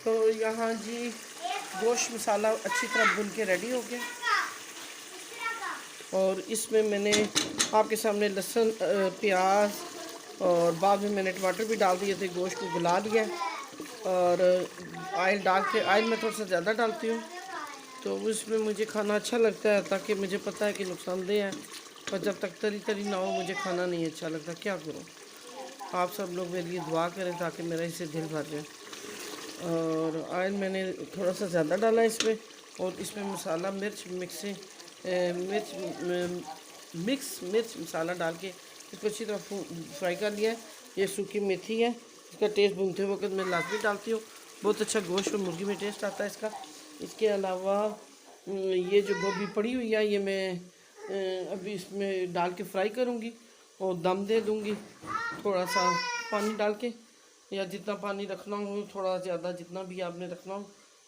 तो यहाँ जी गोश्त मसाला अच्छी तरह भून के रेडी हो गया और इसमें मैंने आपके सामने लहसुन प्याज और बाद में मैंने टमाटर भी डाल दिए थे। गोश्त को गला लिया और ऑयल डाल के, ऑयल में थोड़ा सा ज़्यादा डालती हूँ तो उसमें मुझे खाना अच्छा लगता है, ताकि मुझे पता है कि नुकसानदेह है, पर जब तक तरी तरी ना हो मुझे खाना नहीं अच्छा लगता। क्या करूँ, आप सब लोग मेरे लिए दुआ करें ताकि मेरा इससे दिल भर जाए। और ऑयल मैंने थोड़ा सा ज़्यादा डाला इसमें, और इसमें मसाला मिर्च मिक्स मसाला डाल के इसको अच्छी तरह फ्राई कर लिया है। ये सूखी मेथी है, इसका टेस्ट भूनते वक्त मैं लाजमी डालती हूँ। बहुत अच्छा गोश्त और मुर्गी में टेस्ट आता है इसका। इसके अलावा ये जो गोभी पड़ी हुई है ये मैं अभी इसमें डाल के फ्राई करूँगी और दम दे दूँगी थोड़ा सा पानी डाल के, या जितना पानी रखना हो थोड़ा ज़्यादा, जितना भी आपने रखना हो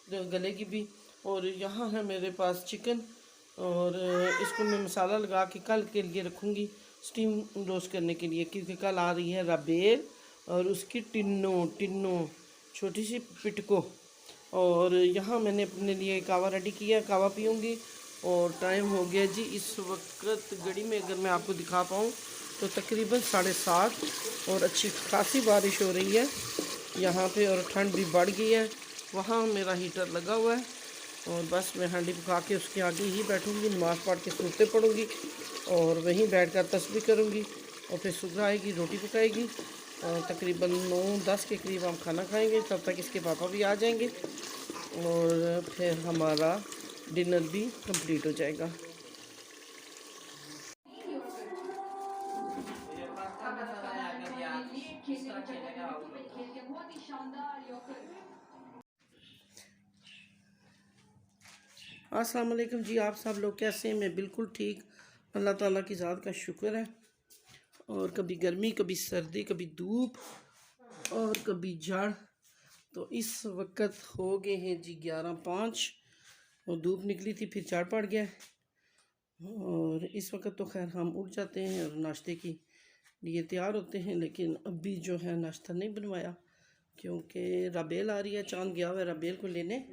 तो गलेगी भी। और यहाँ है मेरे पास चिकन, और इसको मैं मसाला लगा के कल के लिए रखूँगी स्टीम रोस्ट करने के लिए, क्योंकि कल आ रही है रबेल और उसकी टिन्नो छोटी सी पिटको। और यहाँ मैंने अपने लिए कावा रेडी किया, कावा पीऊँगी। और टाइम हो गया जी इस वक्त घड़ी में अगर मैं आपको दिखा पाऊँ तो तकरीबन 7:30 और अच्छी खासी बारिश हो रही है यहाँ पे, और ठंड भी बढ़ गई है। वहाँ मेरा हीटर लगा हुआ है और बस मैं हांडी पका के उसके आगे ही बैठूँगी, नमाज़ पढ़ के सूरतें पढ़ूँगी और वहीं बैठकर तस्बीह करूँगी। और फिर सुबह आएगी, रोटी पकाएगी और तकरीबन 9-10 के करीब हम खाना खाएंगे। तब तक इसके पापा भी आ जाएंगे और फिर हमारा डिनर भी कंप्लीट हो जाएगा। अस्सलाम वालेकुम जी, आप सब लोग कैसे हैं? मैं बिल्कुल ठीक, अल्लाह ताला की ज़ात का शुक्र है। और कभी गर्मी, कभी सर्दी, कभी धूप और कभी जाड़। तो इस वक्त हो गए हैं जी 11:05 और धूप निकली थी, फिर जाड़ पड़ गया। और इस वक्त तो खैर हम उठ जाते हैं और नाश्ते की लिए तैयार होते हैं, लेकिन अभी जो है नाश्ता नहीं बनवाया क्योंकि रबेल आ रही है, चाँद गया हुआ है रबेल को लेने,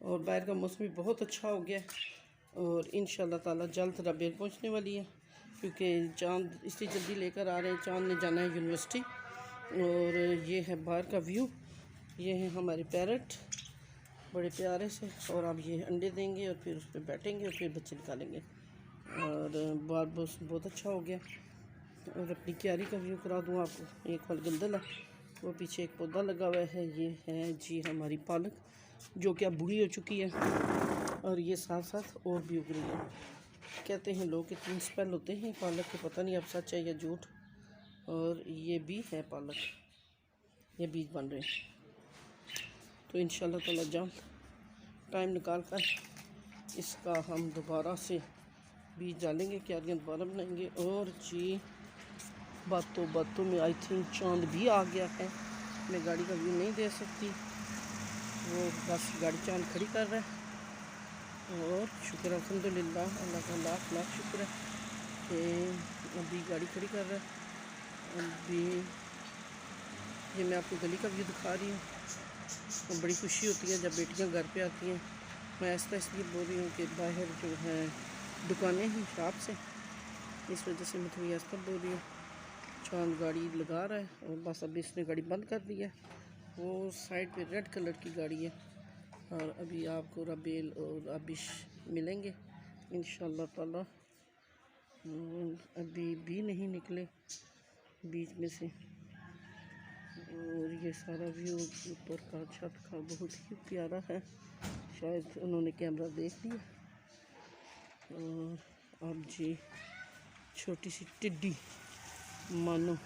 और बाहर का मौसम भी बहुत अच्छा हो गया और इंशाल्लाह ताला जल्द रबेल पहुंचने वाली है, क्योंकि चाँद इसलिए जल्दी लेकर आ रहे हैं। चाँद ने जाना है यूनिवर्सिटी। और ये है बाहर का व्यू, ये है हमारे पैरट बड़े प्यारे से, और अब ये अंडे देंगे और फिर उस पर बैठेंगे और फिर बच्चे निकालेंगे। और बार बहुत अच्छा हो गया। और अपनी क्यारी का व्यू करा दूँ आपको। एक फलगंदल है, वो पीछे एक पौधा लगा हुआ है। ये है जी हमारी पालक, जो कि अब बूढ़ी हो चुकी है, और ये साथ साथ और भी उग रही है। कहते हैं लोग कि 3 स्पेल होते हैं पालक के, पता नहीं अब सच है या झूठ। और ये भी है पालक, ये बीज बन रहे हैं। तो इंशाल्लाह ताला जल्द टाइम निकाल कर इसका हम दोबारा से बीज डालेंगे, क्यारियाँ दोबारा बनाएंगे। और जी बातों में आई थिंक चाँद भी आ गया है। मैं गाड़ी का व्यू नहीं दे सकती, वो बस गाड़ी चाँद खड़ी कर रहा है। और शुक्र अल्हम्दुलिल्लाह, अल्लाह का लाख लाख शुक्र है कि अभी गाड़ी खड़ी कर रहा है। अभी ये मैं आपको गली का व्यू दिखा रही हूँ। और बड़ी खुशी होती है जब बेटियाँ घर पे आती हैं। मैं ऐसा इसलिए बोल रही हूँ कि बाहर जो है दुकानें हैं शॉप से, इस वजह से मैं थोड़ी ऐसा बोल रही हूँ। चाँद गाड़ी लगा रहा है और बस अभी इसने गाड़ी बंद कर दी है। वो साइड पे रेड कलर की गाड़ी है। और अभी आपको रबेल और आबिश मिलेंगे इंशाल्लाह ताला। अभी भी नहीं निकले बीच में से। और ये सारा व्यू ऊपर का छत का बहुत ही प्यारा है, शायद उन्होंने कैमरा देख लिया। और अब जी छोटी सी टिड्डी मानो,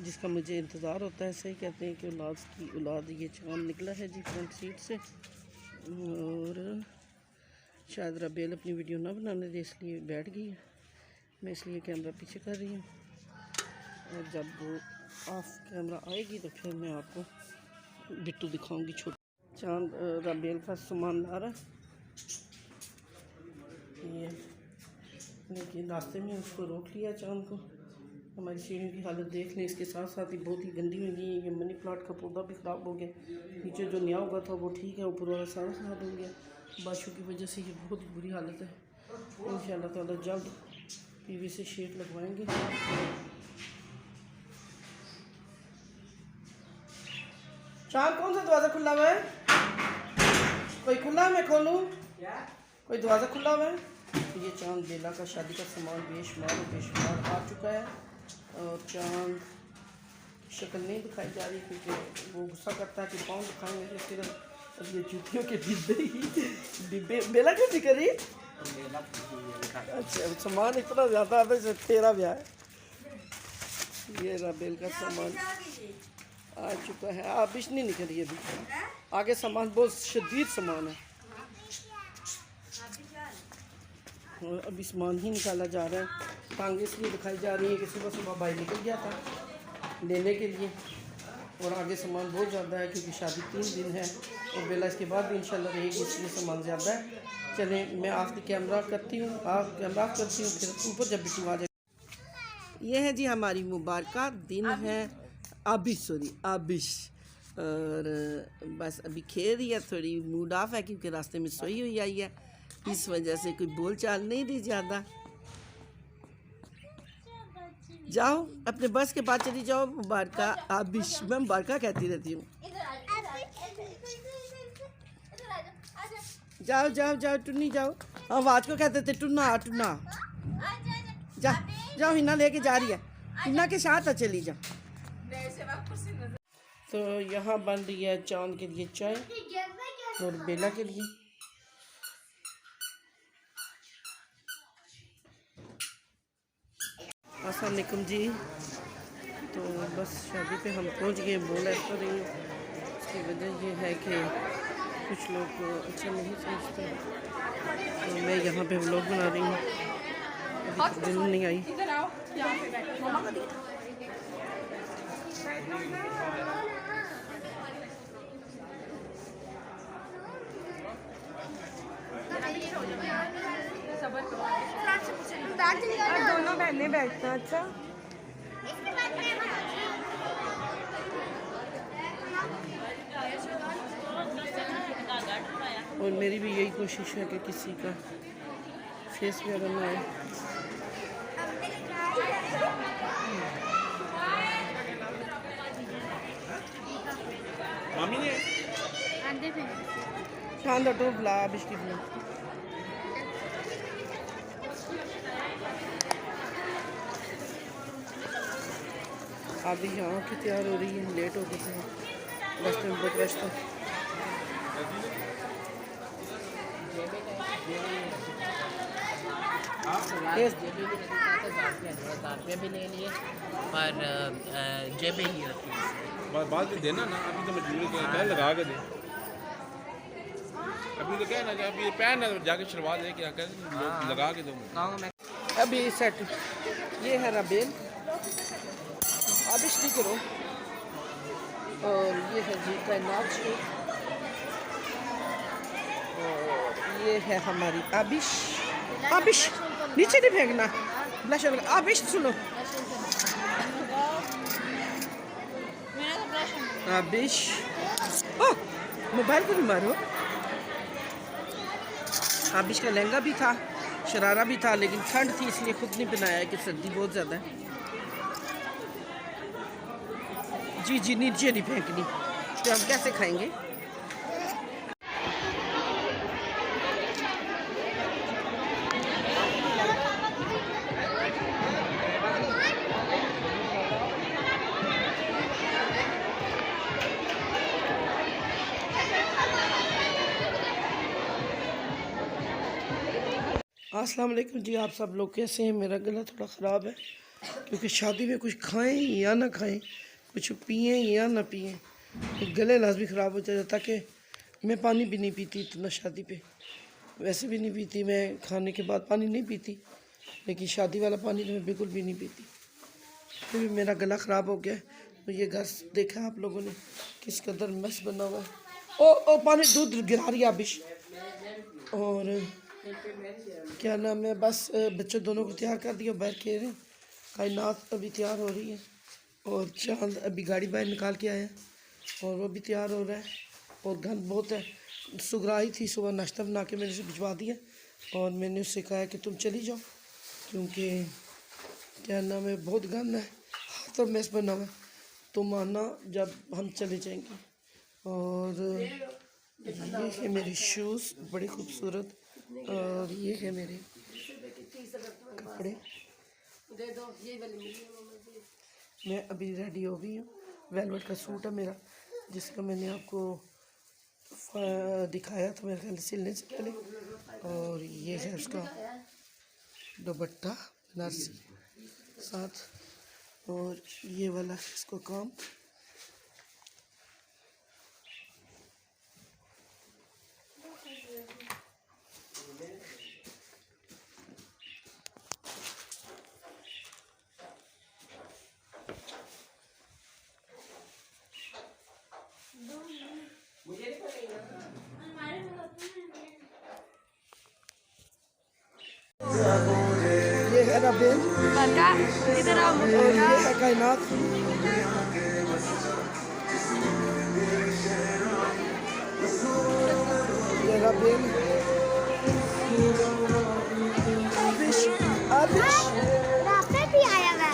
जिसका मुझे इंतज़ार होता है, सही कहते हैं कि औलाद की औलाद। ये चाँद निकला है जी फ्रंट सीट से। और शायद रबेल अपनी वीडियो ना बनाने दे, इसलिए बैठ गई है। मैं इसलिए कैमरा पीछे कर रही हूँ, और जब वो ऑफ कैमरा आएगी तो फिर मैं आपको बिट्टू दिखाऊंगी। छोटा चाँद रबेल का सामान ला रहा है ये, लेकिन रास्ते में उसको रोक लिया चाँद को, हमारी सीढ़ी की हालत देख लें। इसके साथ साथ ही बहुत ही गंदी हो गई है। ये मनी प्लांट का पौधा भी ख़राब हो गया। नीचे जो नया हुआ था वो ठीक है, ऊपर वाला सारा ख़राब हो गया। बारिशों की वजह से ये बहुत ही बुरी हालत है। इंशाअल्लाह ताला जल्द पीवीसी शीट लगवाएंगे। चांद कौन सा दरवाज़ा खुला हुआ है? कोई खुला है, मैं खोलूँ? कोई दरवाज़ा खुला हुआ है? ये चांद बेला का शादी का सामान बेशुमार आ चुका है और चांद शक्ल नहीं दिखाई जा रही क्योंकि वो गुस्सा करता है कि पाँव दिखाएंगे तो सिर्फ। अब ये जूतियों के डिब्बे बेला क्यों नहीं करी? अच्छा, सामान इतना ज़्यादा है जैसे तेरा ब्याह है। ये राबेल का सामान आ चुका है। आबिश नहीं निकली अभी, आगे सामान बहुत शदीद सामान है और अभी सामान ही निकाला जा रहा है। टांगे इसलिए दिखाई जा रही है कि सुबह सुबह भाई निकल गया था लेने के लिए और आगे सामान बहुत ज़्यादा है क्योंकि शादी 3 दिन है और बेला इसके बाद भी इंशाल्लाह रहेगी, इसलिए सामान ज़्यादा है। चलें, मैं आपकी कैमरा करती हूँ, आप कैमरा करती हूँ, फिर ऊपर जब बिटू आ जाए। ये है जी हमारी मुबारका दिन है आबिश और बस अभी खेल रही है, थोड़ी मूड ऑफ है क्योंकि रास्ते में सोई हुई आई है, इस वजह से कोई बोल चाल नहीं दी ज़्यादा। जाओ अपने बस के पास चली जाओ। मुबारका आबिश, मैं मुबारका कहती रहती हूँ। जाओ जाओ जाओ टुन्नी जाओ। हाँ आवाज को कहते थे टुन्ना टुन्ना। जा जाओ, हिना लेके जा रही है, हिना के साथ चली जा। तो यहाँ बन रही है चांद के लिए चाय और बेला के लिए। अस्सलाम वालेकुम जी। तो बस शादी पे हम पहुँच गए। बोल ऐसा रही हूँ, इसकी वजह ये है कि कुछ लोग अच्छा नहीं समझते, तो मैं यहाँ पे व्लॉग बना रही हूँ। अभी दिल नहीं आई। दोनों बहने बैठना। अच्छा और मेरी भी यही कोशिश है कि किसी का फेस वगैरह ना आए। मामी ने शानदार तो बुला बिस्किट में। अभी यहाँ की तैयार हो रही है, लेट हो गई है, रास्ते में बहुत रश था। भी ले लिए और जेबें ही रखी बाद में देना ना, अभी तो मजबूरी क्या लगा के दे। अभी तो क्या ना कि अभी पहन जाके शलवार ले क्या कर लगा के दो। अभी सेट ये है राबेल, आबिश नहीं करो। और ये है जी कैनात और ये है हमारी आबिश। आबिश नीचे नहीं फेंकना, ब्लशर आबिश सुनो। आबिश ओह मोबाइल को भी मारो। आबिश का लहंगा भी था, शरारा भी था, लेकिन ठंड थी इसलिए खुद नहीं पहनाया कि सर्दी बहुत ज़्यादा है। जी जी नीचे नहीं फेंकनी, तो हम कैसे खाएंगे। अस्सलाम वालेकुम जी, आप सब लोग कैसे हैं? मेरा गला थोड़ा ख़राब है क्योंकि शादी में कुछ खाएं या ना खाएं, कुछ पिएं या ना पिएं, तो गले लाजमी ख़राब हो जाता। कि मैं पानी भी नहीं पीती इतना शादी पे, वैसे भी नहीं पीती, मैं खाने के बाद पानी नहीं पीती, लेकिन शादी वाला पानी तो मैं बिल्कुल भी नहीं पीती। फिर भी मेरा गला ख़राब हो गया। तो ये घर देखा आप लोगों ने किस कदर मस बना हुआ है। ओ पानी दूध गिरा रही है आबिश। और क्या नाम है, बस बच्चों दोनों को तैयार कर दिया, बाहर खेल रहे हैं। कायनात अभी तैयार हो रही है और चांद अभी गाड़ी बाहर निकाल के आया और वो भी तैयार हो रहा है और गंद बहुत है। सुगरा आई थी सुबह, नाश्ता बना के मैंने उसे भिजवा दिया और मैंने उससे कहा कि तुम चली जाओ क्योंकि क्या नाम है बहुत गंद है, तो मैस बना हुआ है, तुम आना जब हम चले जाएंगे। और ये है मेरे शूज़ बड़े खूबसूरत और ये है मेरे कपड़े। मैं अभी रेडी हो गई हूँ, वेलवेट का सूट है मेरा जिसका मैंने आपको दिखाया था मेरे ख्याल सिलने से पहले। और ये है उसका दुपट्टा बनारसी साथ और ये वाला है इसको काम। ये है रबेल इधर आओ। और ये है कायनात। ये रबेल आबिश आबिश रास्ते भी आया है।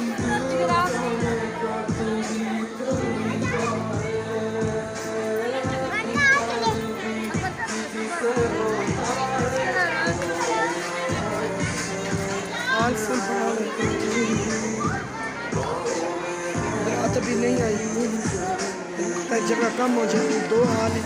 हाल रात अभी नहीं आई, जगह कम हो जाएगी, दो हाल है।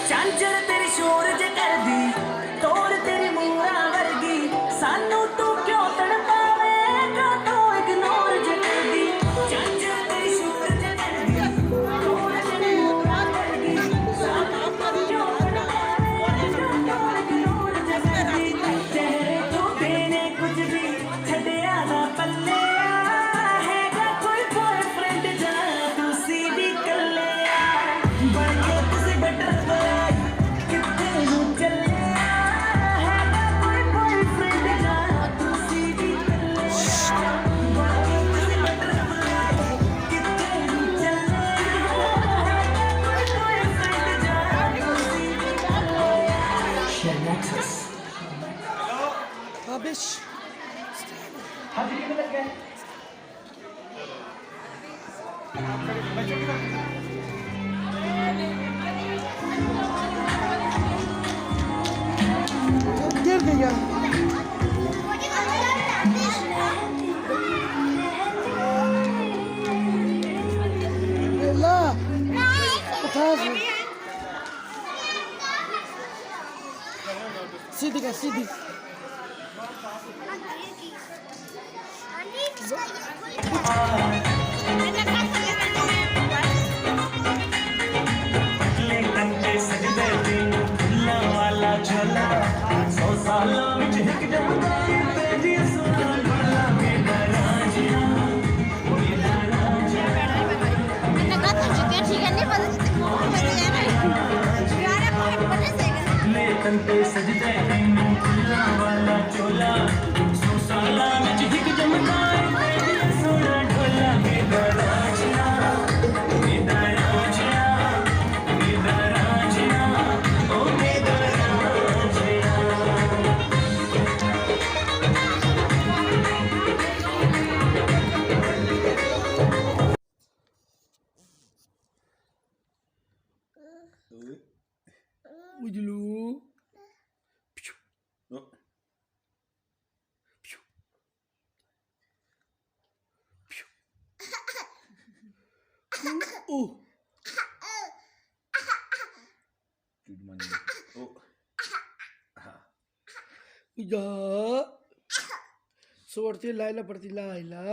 चांचर तेरी शोर ज कर दी तोड़ तेरी मूरा वर्गी सानू तू क्यों तड़पावेगा तो इग्नोर ज कर दी चांचर तेरी शोर ज कर दी तोड़ तेरी मूरा वर्गी सानू तू क्यों तड़पावेगा तो इग्नोर ज कर दी तेरे तो देने कुछ भी छड़िया ना पल्ले हैगा कोई बॉयफ्रेंड जा तुसी भी कर ले बन के तुसी बेटर आबिश गिर गया। ला उठा सीधी कर सीधी। सजदे खुला वाला चोला सो साला विच हिक जमदा तेरी सोना ढोला मेरा राजिया मेरा राजिया मेरा राजिया ओ मेरा राजिया। उजलू या सोड़ती लाइला पड़ती Laila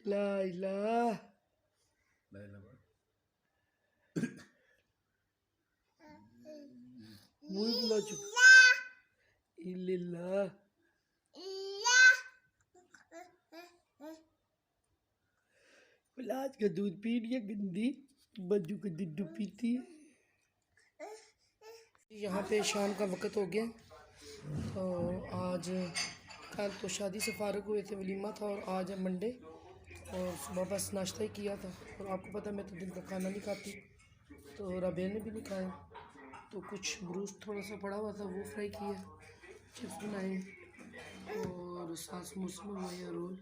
Laila muy mucho illallah इलाज का दूध पी लिया, गंदी बज्जू का दूध पीती है। यहाँ पे शाम का वक्त हो गया। तो आज कल तो शादी से फारग हुए थे, वलीमा था, और आज है मंडे, और सुबह बस नाश्ता ही किया था। और आपको पता मैं तो दिन का खाना नहीं खाती, तो रबीन ने भी नहीं खाया। तो कुछ ब्रूस थोड़ा सा पड़ा हुआ था, वो फ्राई किया, चिप्स बनाए, और सास समोसे मंगवाए, रोल,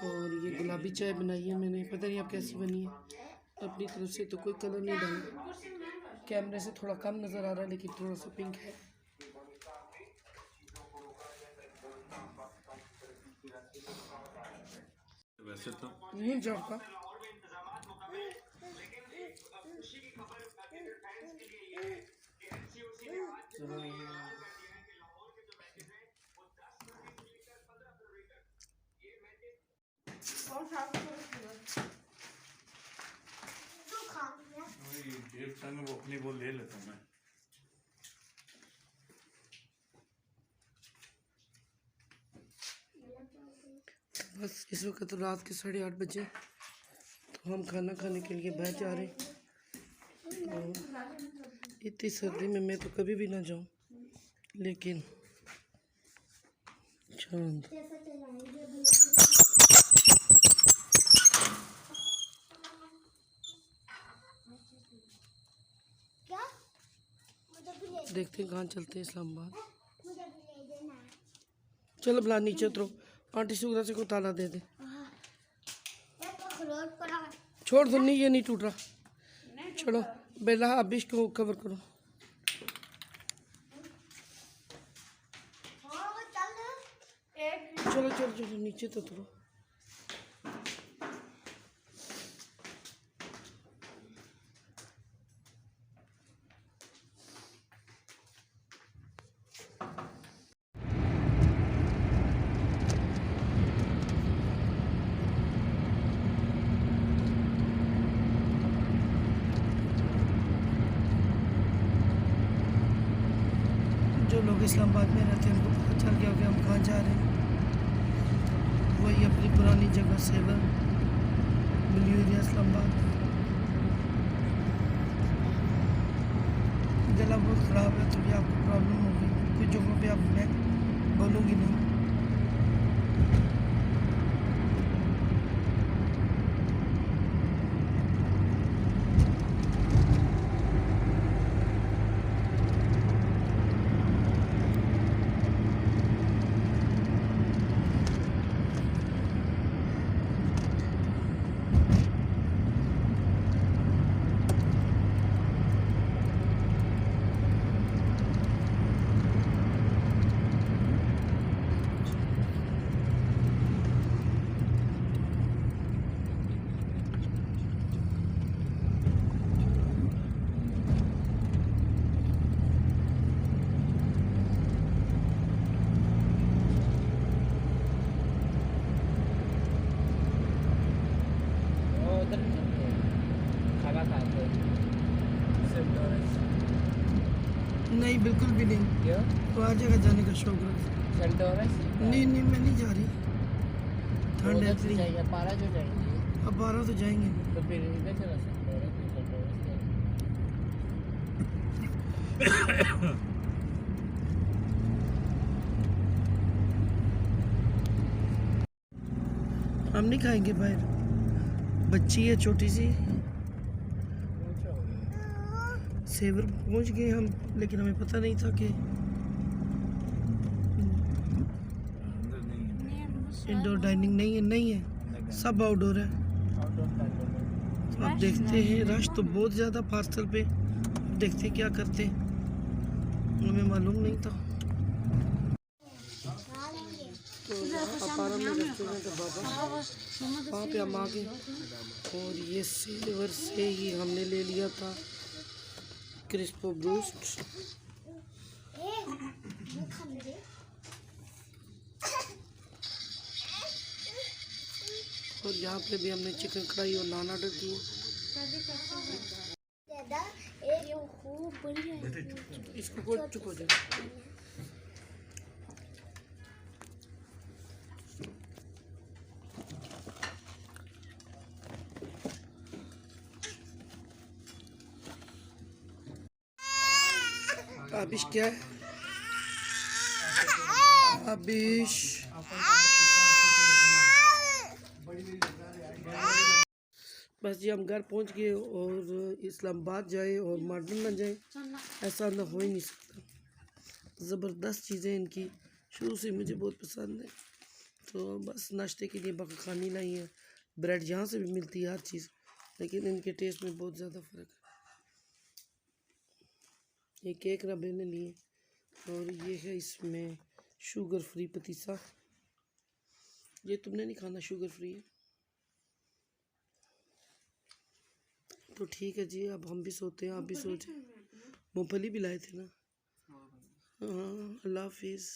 और ये गुलाबी चाय बनाई है मैंने। पता नहीं आप कैसी बनी है, अपनी तरफ से तो कोई कलर नहीं डाला, कैमरे से थोड़ा कम नज़र आ रहा है, लेकिन थोड़ा सा पिंक है। वैसे तो नहीं जाता। गिफ्ट में वो अपनी वो ले लेता हूँ मैं। बस इस वक्त तो रात के 8:30 बजे, तो हम खाना खाने के लिए बैठ जा रहे हैं। तो इतनी सर्दी में मैं तो कभी भी ना जाऊं, लेकिन चांद क्या मुझे भी ले देखते हैं कहाँ चलते हैं, इस्लामाबाद। मुझे भी ले देना। चलो बुला नीचे उतरो, आंटी सुगरा से को ताला दे दे। एक अखरोट पड़ा है। छोड़ दो, नहीं ये नहीं टूट रहा। छोड़ो बेला, अब इसको कवर करो। हाँ चल चलो चलो चलो नीचे तो उतरो। जो लोग इस्लामाबाद में रहते हैं उनको पता चल गया कि हम कहाँ जा रहे हैं। वही अपनी पुरानी जगह सेवर ब्लू एरिया इस्लामाबाद। गला बहुत ख़राब है, तो भी आपको प्रॉब्लम होगी, कुछ जगहों पे आप मैं बोलूँगी नहीं। नहीं बिल्कुल भी नहीं, तो आ जाएगा जाने का शौक रहा। नहीं नहीं मैं नहीं जा रही, ठंड है इतनी। पारा जो जाएंगे अब 12 तो जाएंगे। तो फिर इधर चला हम नहीं खाएंगे बाहर, बच्ची है छोटी सी। सेवर पहुंच गए हम, लेकिन हमें पता नहीं था कि इंडोर डाइनिंग नहीं है, सब आउटडोर है। तो अब देखते हैं, रश तो बहुत ज़्यादा पार्सल पे, देखते क्या करते, हमें मालूम नहीं था। तो अपारा में रेस्टोरेंट है बाबा, वहाँ पे हम आ गए, और ये सेवर से ही हमने ले लिया था क्रिस्पो ब्रूस्ट। और यहाँ पे भी हमने चिकन कढ़ाई और नान ऑर्डर किए। इसको बहुत चुप हो जाए। आबिश क्या है? आबिश बस जी हम घर पहुंच गए और इस्लामाबाद जाए और मॉडर्न ना जाए ऐसा ना हो ही नहीं सकता। ज़बरदस्त चीज़ें इनकी शुरू से मुझे बहुत पसंद है। तो बस नाश्ते के लिए बाकी खानी लाई है। ब्रेड यहाँ से भी मिलती है हर चीज़, लेकिन इनके टेस्ट में बहुत ज़्यादा फ़र्क है। ये केक रबे ने लिए और ये है इसमें शुगर फ्री पतीसा। ये तुमने नहीं खाना, शुगर फ्री है। तो ठीक है जी, अब हम भी सोते हैं, आप भी सो जाए। मूँगफली भी लाए थे ना। हाँ, अल्लाह हाफिज़।